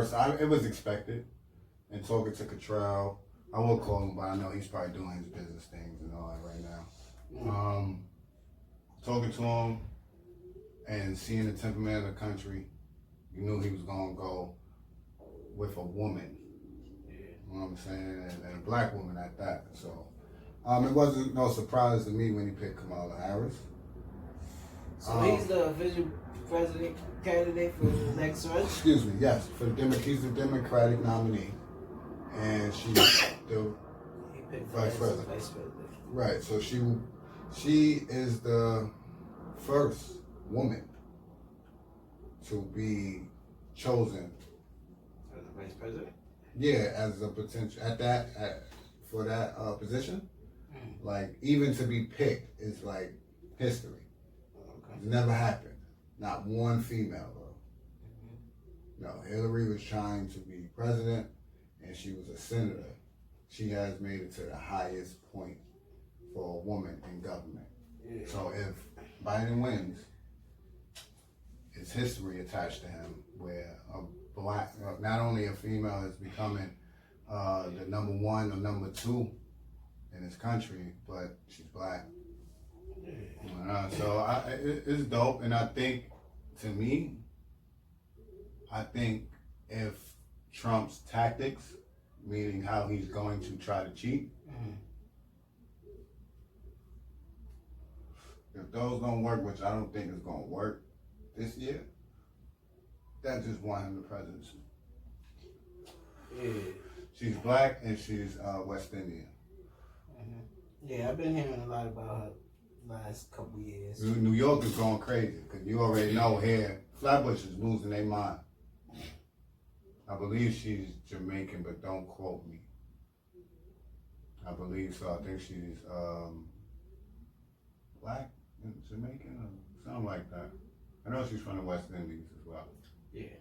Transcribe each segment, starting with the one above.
first. It was expected. And talking to Cottrell, I will call him, but I know he's probably doing his business things and all that right now. Talking to him and seeing the temperament of the country, you knew he was gonna go with a woman. You know what I'm saying? And a black woman at that. So it wasn't no surprise to me when he picked Kamala Harris. So he's the official president candidate for the next run? Excuse me, yes. He's the Democratic nominee. And she's the vice president. Right, so she is the first woman to be chosen as a vice president. Yeah, as a potential for that position. Like even to be picked is like history. Okay. It's never happened. Not one female though. No, Hillary was trying to be president. And she was a senator. She has made it to the highest point for a woman in government. Yeah. So if Biden wins, it's history attached to him where a black, not only a female is becoming the number one or number two in this country, but she's black. Yeah. So it's dope. And I think, to me, if Trump's tactics, meaning how he's going to try to cheat, if those don't work, which I don't think is going to work this year, that just won him the presidency. Yeah. She's black and she's West Indian. Yeah, I've been hearing a lot about her last couple years. New York is going crazy because you already know here, Flatbush is losing their mind. I believe she's Jamaican, but don't quote me. I believe so. I think she's black, Jamaican, or something like that. I know she's from the West Indies as well. Yeah.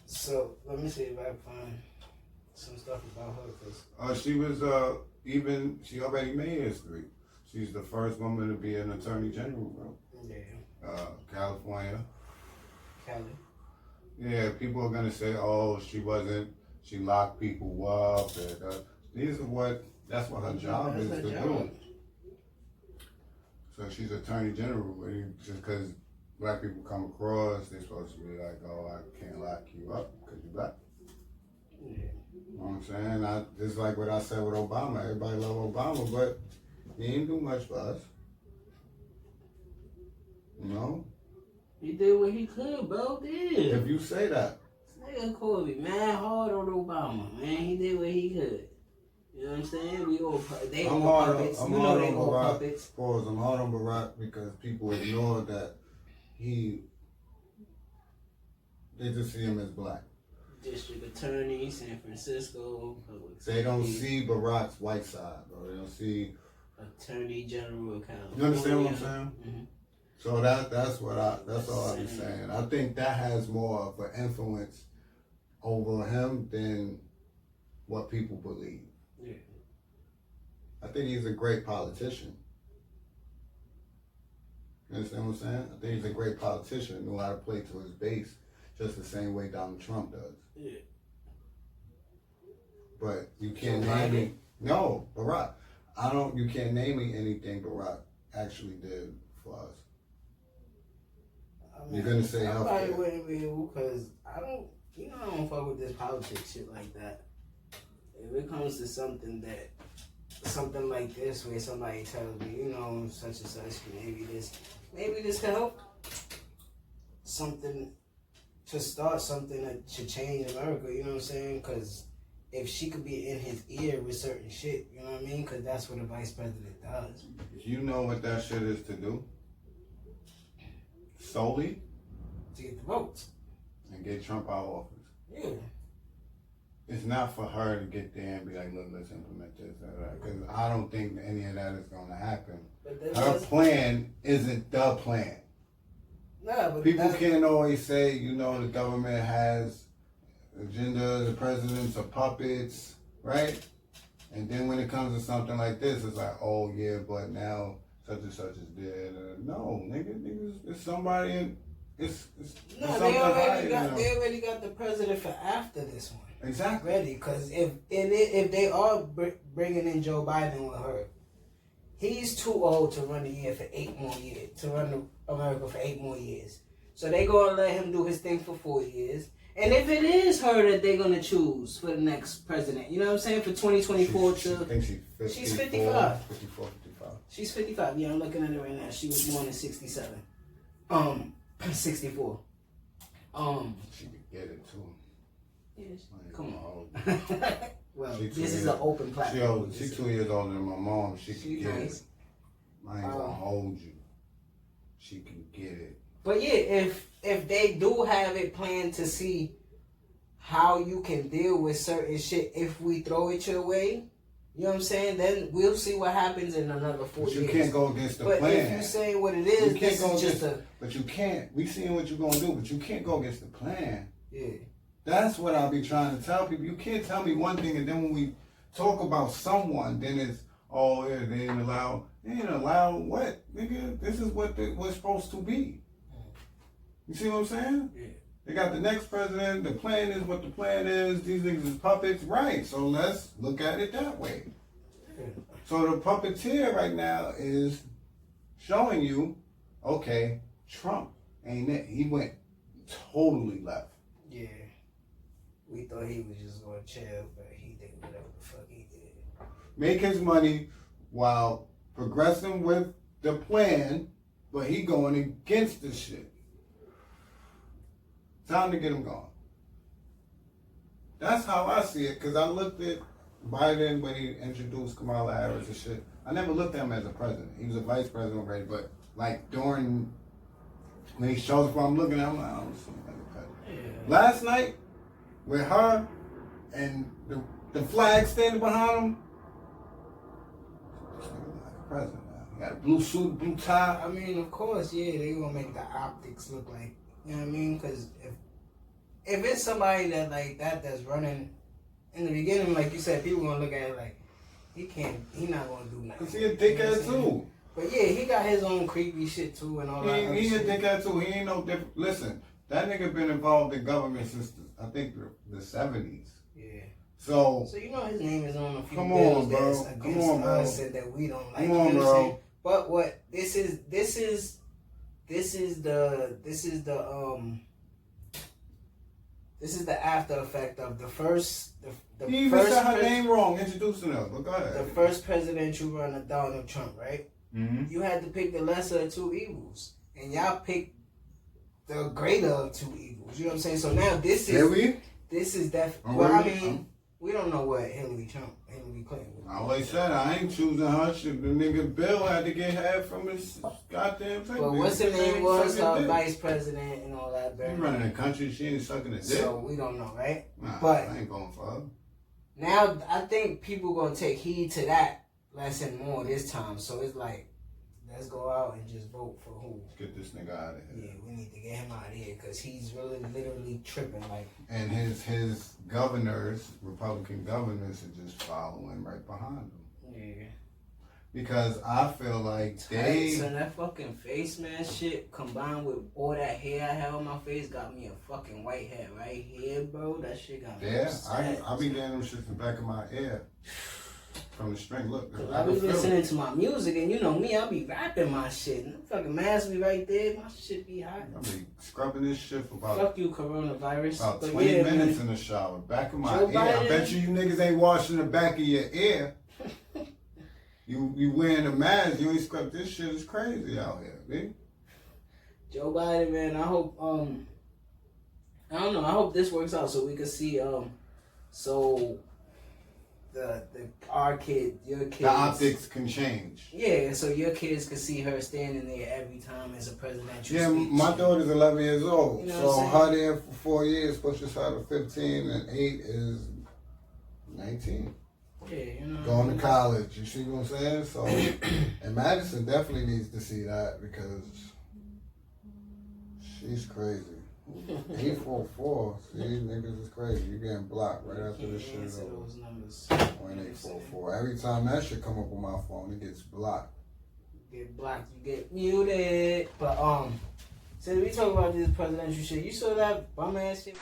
So let me see if I can find some stuff about her. She was she already made history. She's the first woman to be an attorney general, bro. Yeah. California. Cali. Yeah, people are gonna say, "Oh, she locked people up." That's what her job is to do. So she's attorney general. Just because black people come across, they're supposed to be like, "Oh, I can't lock you up because you're black." Yeah. You know what I'm saying? Just like what I said with Obama. Everybody love Obama, but he didn't do much for us. You know? He did what he could, bro. Did. If you say that. This nigga called me mad hard on Obama, man. He did what he could. You know what I'm saying? They all puppets. You know they all puppets. Pause. I'm hard on Barack because people ignore that they just see him as black. District Attorney, San Francisco. They don't see Barack's white side, bro. They don't see Attorney General of California. You understand what I'm saying? Mm-hmm. So that's all I'm saying. I think that has more of an influence over him than what people believe. Yeah. I think he's a great politician. You understand what I'm saying? I think he's a great politician, knew how to play to his base, just the same way Donald Trump does. Yeah. But you can't name me. No, Barack. You can't name me anything Barack actually did for us. I mean, you're gonna say healthcare. I probably wouldn't be able because I don't fuck with this politics shit like that. If it comes to something like this where somebody tells me, such and such, maybe this can help. Something to start something that should change America, you know what I'm saying? Because if she could be in his ear with certain shit, you know what I mean? Because that's what a vice president does. You know what that shit is to do? Solely? To get the votes. And get Trump out of office. Yeah. It's not for her to get there and be like, look, let's implement this. Because I don't think any of that is going to happen. Her plan isn't the plan. Nah, but people can't always say, the government has agenda, the presidents are puppets, right? And then when it comes to something like this, it's like, oh yeah, but now such and such is dead. No, niggas, it's somebody No, they already got the president for after this one. Exactly. Ready, because if they are bringing in Joe Biden with her, he's too old to run the year for 8 more years, to run America for 8 more years. So they gonna let him do his thing for 4 years. And if it is her that they're gonna choose for the next president, you know what I'm saying, for 2024 I think she's 55. 54, 55. She's 55. Yeah, I'm looking at it right now. She was born in 67. 64. She could get it too. Yes. Come on. on. Well, this is an open platform. She's 2 years older than my mom. She can get nice. it. I ain't gonna hold you. She can get it. But yeah, if they do have it planned to see how you can deal with certain shit if we throw it your way, you know what I'm saying? Then we'll see what happens in another 4 years. But you can't go against the plan. plan. If you're saying what it is, this is just a... But you can't. We seeing what you're gonna do, but you can't go against the plan. Yeah. That's what I'll be trying to tell people. You can't tell me one thing and then when we talk about someone, then it's, oh, yeah, they ain't allowed what? Nigga, this is what what's supposed to be. You see what I'm saying? Yeah. They got the next president, the plan is what the plan is, these niggas is puppets, right. So let's look at it that way. Yeah. So the puppeteer right now is showing you, okay, Trump ain't it. He went totally left. Yeah. We thought he was just going to chill, but he did whatever the fuck he did. Make his money while progressing with the plan, but he going against the shit. Time to get him gone. That's how I see it, because I looked at Biden when he introduced Kamala Harris and shit. I never looked at him as a president. He was a vice president already, but like during, when he shows up, I'm looking at him, I don't see him as a president. Yeah. Last night, with her and the flag standing behind him, this nigga like a president now. He got a blue suit, blue tie. I mean, of course, yeah, they gonna make the optics look like, you know what I mean? Because if it's somebody that like that's running in the beginning, like you said, people gonna look at it like he not gonna do nothing. Cause he a dickhead too. But yeah, he got his own creepy shit too and all that. He a dickhead too. He ain't no different. Listen, that nigga been involved in government since I think the 70s. Yeah. So you know his name is on a few come bills on, bro. that's against Come on, bro. us and that we don't like. Come on, you know bro. what I'm saying? But what this is the after effect of the first he even said her name wrong introducing her. But go ahead. The first presidential run of Donald Trump, right? Mm-hmm. You had to pick the lesser of two evils, and y'all picked the greater of two evils. You know what I'm saying? So now this is definitely. Well, I mean, we don't know what Hillary Clinton would do. I always said I ain't choosing her. Shit, the nigga Bill had to get half from his goddamn thing. But what's her name was her vice president and all that. She running the country. She ain't sucking a dick. So we don't know, right? Nah, but I ain't going for her. Now I think people gonna take heed to that lesson more this time. So it's like, let's go out and just vote for who. Let's get this nigga out of here. Yeah, we need to get him out of here because he's really literally tripping. Like, and his governors, Republican governors, are just following right behind him. Yeah. Because I feel like so that fucking face mask shit combined with all that hair I had on my face got me a fucking white hat right here, bro. That shit got me. Yeah, I be getting them shit in the back of my ear. From the string, look. I be listening to my music, and you know me, I be rapping my shit. And the fucking mask be right there, my shit be hot. I be scrubbing this shit for about... Fuck you, coronavirus. About 20 minutes in the shower, back of my ear. I bet you niggas ain't washing the back of your ear. You wearing a mask, you ain't scrub this shit. Is crazy out here, man. Joe Biden, man, I hope, I don't know, I hope this works out so we can see, so... your kids. The optics can change. Yeah, so your kids can see her standing there every time as a presidential speech. My daughter's 11 years old. You know so her there for 4 years pushes her to 15 and 8 is 19. Yeah, you know. Going to college. You see what I'm saying? So, and Madison definitely needs to see that because she's crazy. 844. See, niggas is crazy. You getting blocked right after this shit is over. Those numbers. 1844. Every time that shit come up on my phone, it gets blocked. You get blocked, you get muted. But Since we talk about this presidential shit, you saw that bum ass shit?